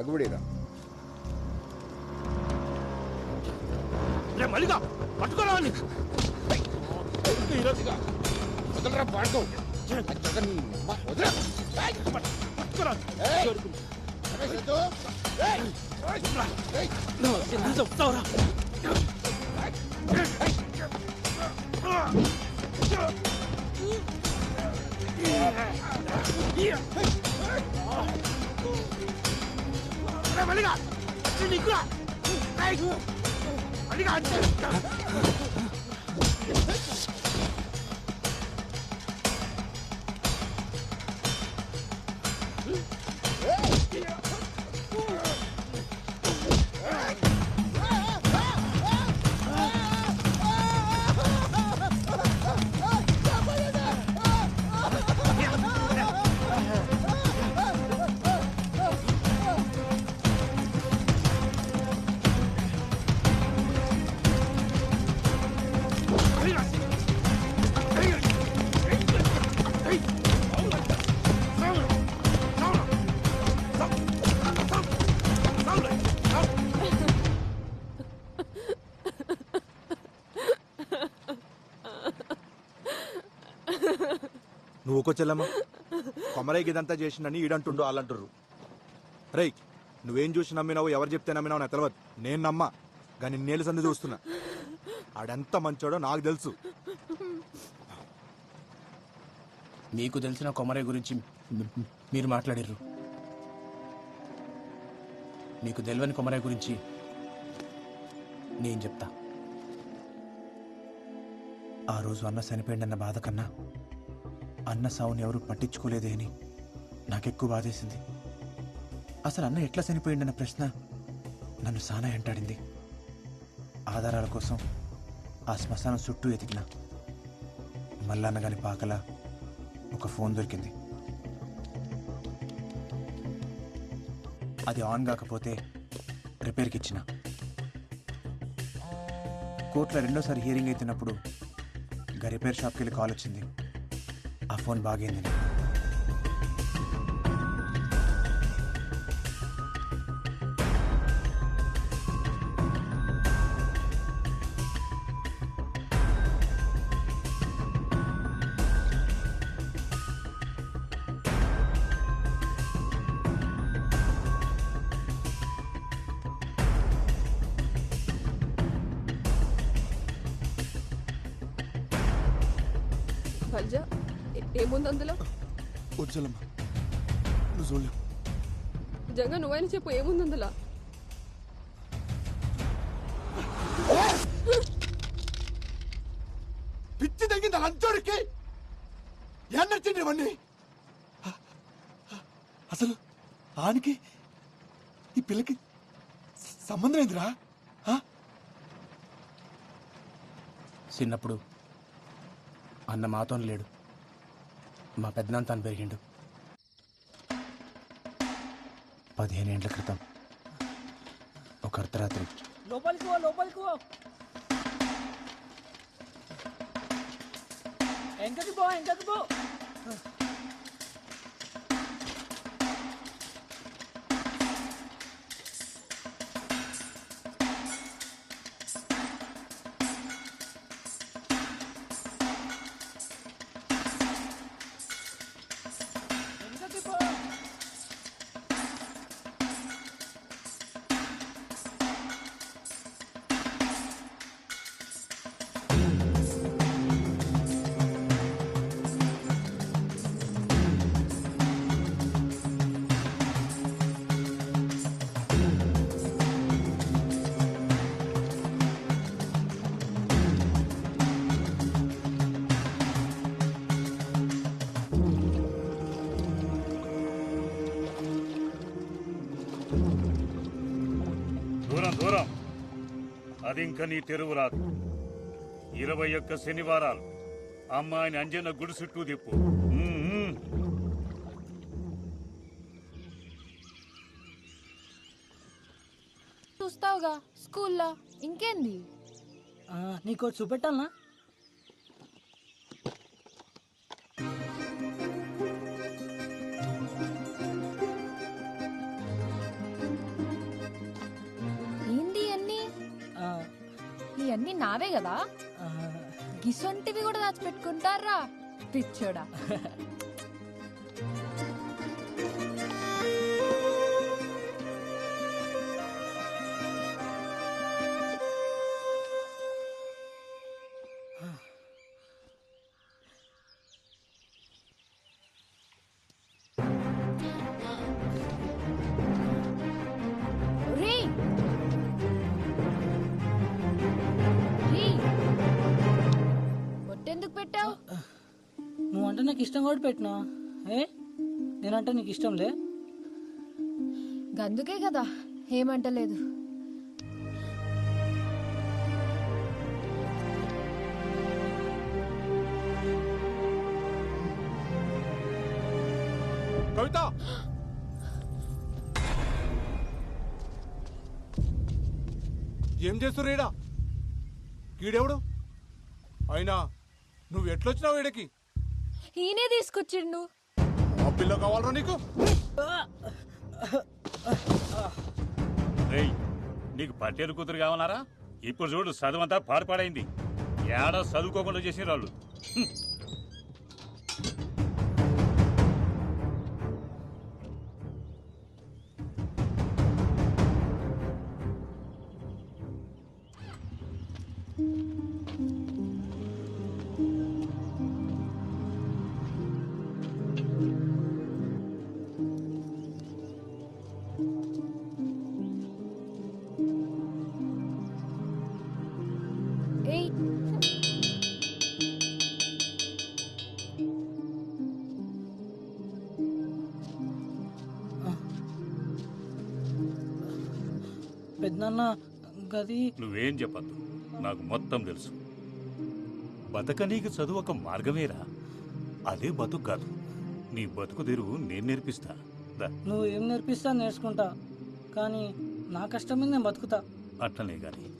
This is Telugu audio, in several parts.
అగుబడిరా. మల్లిగా పట్టుకోరా ఈరోజుగా వదలరా పాడుకో. జగన్ వదరా పట్టుకోరా చెప్తావురా మల్లిగా నీకురా మల్లిగా అంటే నువ్వు ఒక చెల్లమ్మ కొమరైకి ఇదంతా చేసిందని ఈడంటుండు వాళ్ళంటుర్రు. రేయ్ నువ్వేం చూసి నమ్మినావు, ఎవరు చెప్తే నమ్మినావు నాకు తెలియదు. నేను నమ్మా కానీ నేలు సంది చూస్తున్నా. ఆడెంత మంచోడో నాకు తెలుసు. మీకు తెలిసిన కొమరయ్య గురించి మీరు మాట్లాడారు. మీకు తెలియని కొమరయ్య గురించి నేను చెప్తా. ఆ రోజు అన్న చనిపోయిందన్న బాధ కన్నా అన్న సావుని ఎవరు పట్టించుకోలేదే అని నాకెక్కువ బాధేసింది. అసలు అన్న ఎట్లా చనిపోయిందన్న ప్రశ్న నన్ను సానా వెంటాడింది. ఆధారాల కోసం ఆ శ్మశానం చుట్టూ ఎతికిన మల్లన్న గాని పాకల ఒక ఫోన్ దొరికింది. అది ఆన్ కాకపోతే రిపేర్కి ఇచ్చిన. కోర్టులో రెండోసారి హియరింగ్ అవుతున్నప్పుడు ఇంకా రిపేర్ షాప్కి వెళ్ళి కాల్ వచ్చింది. ఆ ఫోన్ బాగైందని. ఏముంది అందులో? వచ్చలమ్మ నువ్వు చూడలేవు. జగన్ నువ్వైనా చెప్పు, ఏముంది అందులో? పిచ్చి తగ్గింది లంచోడికి. ఏం నచ్చింది ఇవన్నీ? అసలు ఆనికి ఈ పిల్లకి సంబంధం ఏందిరా? చిన్నప్పుడు అన్న మాతో లేడు, మా పెద్దనాన్న పెరిగిండు. 15 ఏళ్ల క్రితం ఒక అర్ధరాత్రి లోపలికి పో దూరం అది ఇంకా నీ తెరువు రాదు. 21 శనివారాలు అమ్మాయిని అంజన్న గుడి చుట్టూ తిప్పు. చూస్తావుగా స్కూల్లో ఇంకేంది. నీకు చూపెట్టాలనా? అన్ని నావే కదా ఆ, గిసొంటివి కూడా దాచిపెట్టుకుంటారా పిచ్చోడా. రేయ్! రేయ్! బొట్టెందుకు పెట్టావు? నువ్వంటే నాకు ఇష్టం కూడా పెట్టినా. ఏ నేనంటే నీకు ఇష్టం లే? గందుకే కదా ఏమంటలేదు. కవిత ఏం చేస్తుర్రు ఈడ? కీడెవడు? అయినా నువ్వు ఎట్లొచ్చినావు ఈడకి? ఈయనే తీసుకొచ్చిండు. ఆ పిల్ల కావాలరా నీకు? రేయ్, నీకు పట్టేరు కూతురు కావాలరా? ఇప్పుడు చూడు చదువంతా పాడుపాడైంది. ఏడా చదువుకోకుండా చేసిన వాళ్ళు. ఏయ్! పెద్దనాన్న గది నువ్వేం చెప్పద్దు, నాకు మొత్తం తెలుసు. బతకనీకి చదువు ఒక మార్గమేరా, అదే బతుకు కాదు. నీ బతుకు తెరువు నేను నేర్పిస్తా. దా, నువ్వు ఏం నేర్పిస్తా నేర్చుకుంటా, కానీ నా కష్టం మీద నేను బతుకుతా. అట్లనే గాని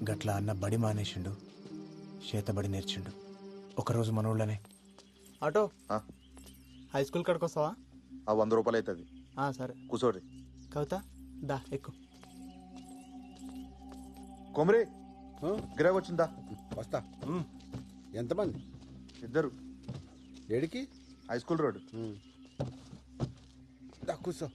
గట్ల అన్న బడి మానేసిండు, చేతబడి నేర్చిండు. ఒకరోజు మనోళ్ళనే ఆటో ఆ, హై స్కూల్ కాడికి వస్తావా? ఆ 100 రూపాయలు అవుతుంది. సరే. కూర్చోరి. కవిత దా ఎక్కు. కొమరి ఆ? గిరాకు వచ్చిందా? వస్తా. ఎంతమంది? 2 ఏడికి? High school road. దా కూర్చో.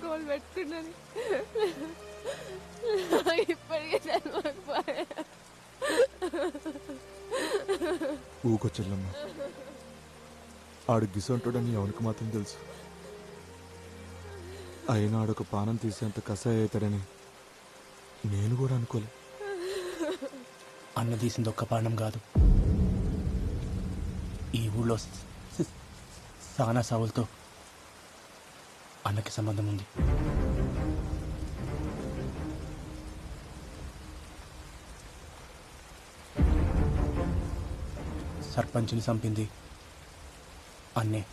కోళ్ళు పెట్టుకున్నాను ఇప్పటికే చదవకపోయా. ఊకో చెల్లమ్మ, ఆడు గిసంటాడని ఎవరికి మాత్రం తెలుసు. అయినా ఆడొక పానం తీసేంత కషాయ అవుతాడని నేను కూడా అనుకోలే. అన్న తీసింది ఒక్క పానం కాదు, ఈ ఊళ్ళో సానా సావులతో అన్నకి సంబంధం ఉంది. సర్పంచ్ని చంపింది అన్నే.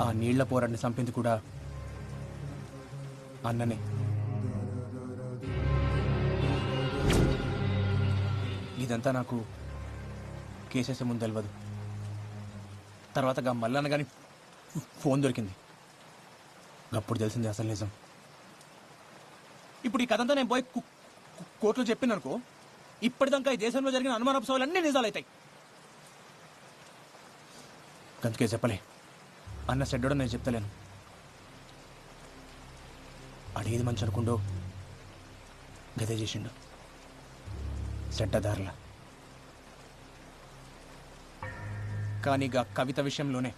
ఆ నీళ్ల పోరాడిని చంపింది కూడా అన్ననే. ఇదంతా నాకు కేసేసే ముందు తెలియదు. తర్వాత గా మల్లన్న కానీ ఫోన్ దొరికింది, అప్పుడు తెలిసింది అసలు నిజం. ఇప్పుడు ఈ కథంతా నేను పోయి కోర్టులో చెప్పిననుకో, ఇప్పటిదాకా ఈ దేశంలో జరిగిన అనుమానపు అన్నీ నిజాలవుతాయి. అందుకే చెప్పలే, అన్న చెడ్డోడో నేను చెప్తలేను. అడిగేది మంచి అనుకుండో గదే చేసిండు, చెడ్డదారులా. కానీ గా కవిత విషయంలోనే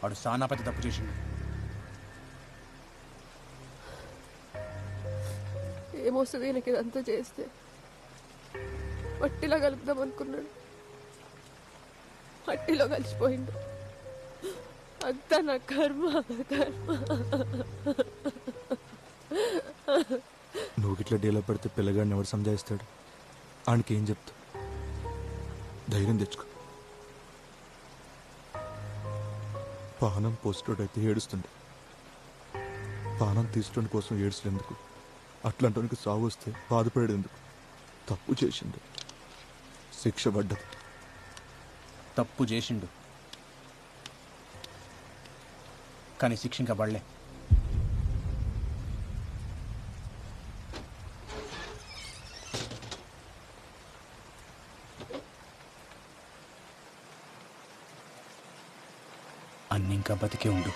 వాడు సానాపతి తప్పు చేసిండు. ఏమొస్తుంది ఈయనకి ఇదంతా చేస్తే? మట్టిలో కలుపుదాం అనుకున్నాడు, మట్టిలో కలిసిపోయిండు. అంతా నా కర్మ. నువ్వు గిట్లా డీలో పడితే పిల్లగాడిని ఎవరు సంజాయిస్తాడు? ఆయనకి ఏం చెప్తా? ధైర్యం తెచ్చుకో. పానం పోస్టోడైతే ఏడుస్తుండే, పానం తీసుకోవడం కోసం ఏడుస్తున్నందుకు. అట్లాంటి సాగు వస్తే బాధపడేందుకు? తప్పు చేసిండు, శిక్ష పడ్డది. తప్పు చేసిండు కానీ శిక్ష ఇంకా పడలే. అన్ని ఇంకా బతికే ఉండు.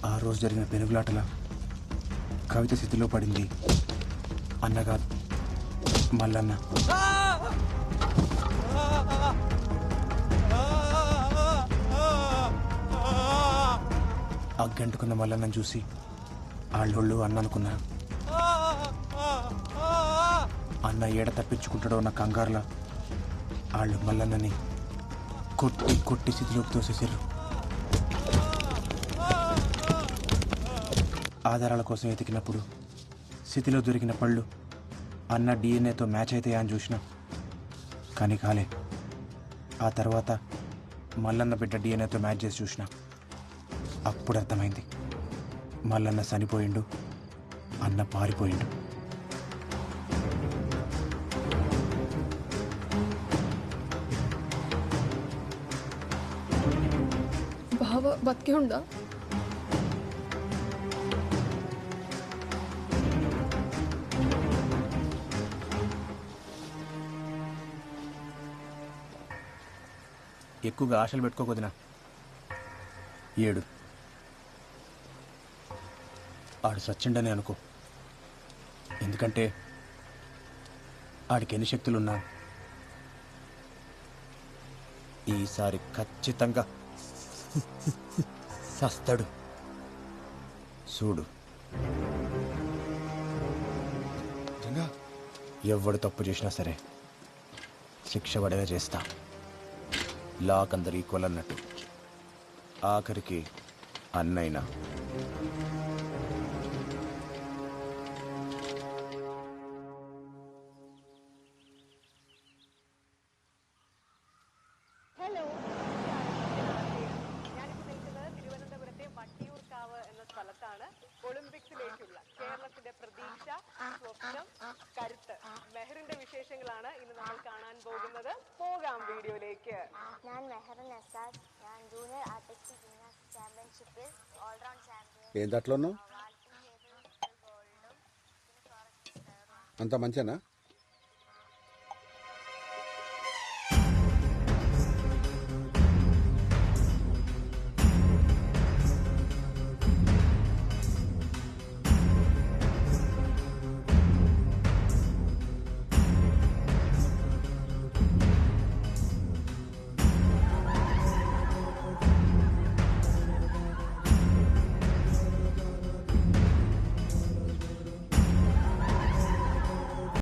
ఆ రోజు జరిగిన పెనుగులాటలా కవిత స్థితిలో పడింది అన్న కాదు, మల్లన్న. అగ్గంటుకున్న మల్లన్నను చూసి ఆళ్ళోళ్ళు అన్న అనుకున్నా. అన్న ఏడ తప్పించుకుంటాడో నా కంగారులా వాళ్ళు మల్లన్నని కొట్టి కొట్టి స్థితిలోకి తోసేసారు. ఆధారాల కోసం వెతికినప్పుడు స్థితిలో దొరికిన పళ్ళు అన్న డిఎన్ఏతో మ్యాచ్ అవుతాయా అని చూసిన, కానీ కాలే. ఆ తర్వాత మల్లన్న బిడ్డ డిఎన్ఏతో మ్యాచ్ చేసి చూసిన, అప్పుడు అర్థమైంది మల్లన్న చనిపోయిండు, అన్న పారిపోయిండు. బావ బతికే ఉందా? ఎక్కువగా ఆశలు పెట్టుకోకొదినా. ఏడు ఆడు సచ్చిండని అనుకో, ఎందుకంటే ఆడికి ఎన్ని శక్తులున్నా ఈసారి ఖచ్చితంగా సస్తాడు చూడు. జంగా ఎవడు తప్పు చేసినా సరే శిక్ష పడేలా చేస్తా. లాక్ అందరు ఈక్వల్ అన్నట్టు, ఆఖరికి అన్నైనా. ഹലോ ഞാനിപ്പോൾ നിൽക്കുന്നത് തിരുവനന്തപുരത്തെ വട്ടിയൂർക്കാവ് എന്ന സ്ഥലത്താണ്. ഒളിമ്പിക്സിലേക്കുള്ള കേരളത്തിന്റെ പ്രതീക്ഷ, സ്വപ്നം, കരുത്ത് മെഹറിന്റെ വിശേഷങ്ങളാണ് ഇന്ന് നമ്മൾ കാണാൻ പോകുന്നത്. പോകാം വീഡിയോയിലേക്ക്. ഞാൻ മെഹർ നസാസ്. ഞാൻ ജൂനിയർ ആർട്ടിസ്റ്റിക് ജിംനാസ്റ്റിക് ചാമ്പ്യൻഷിപ്പിൽ ഓൾറൗണ്ട് ചാമ്പ്യൻ. ఏం దాంట్లో ఉన్నావు? Vaulting table gold. అంత మంచినా?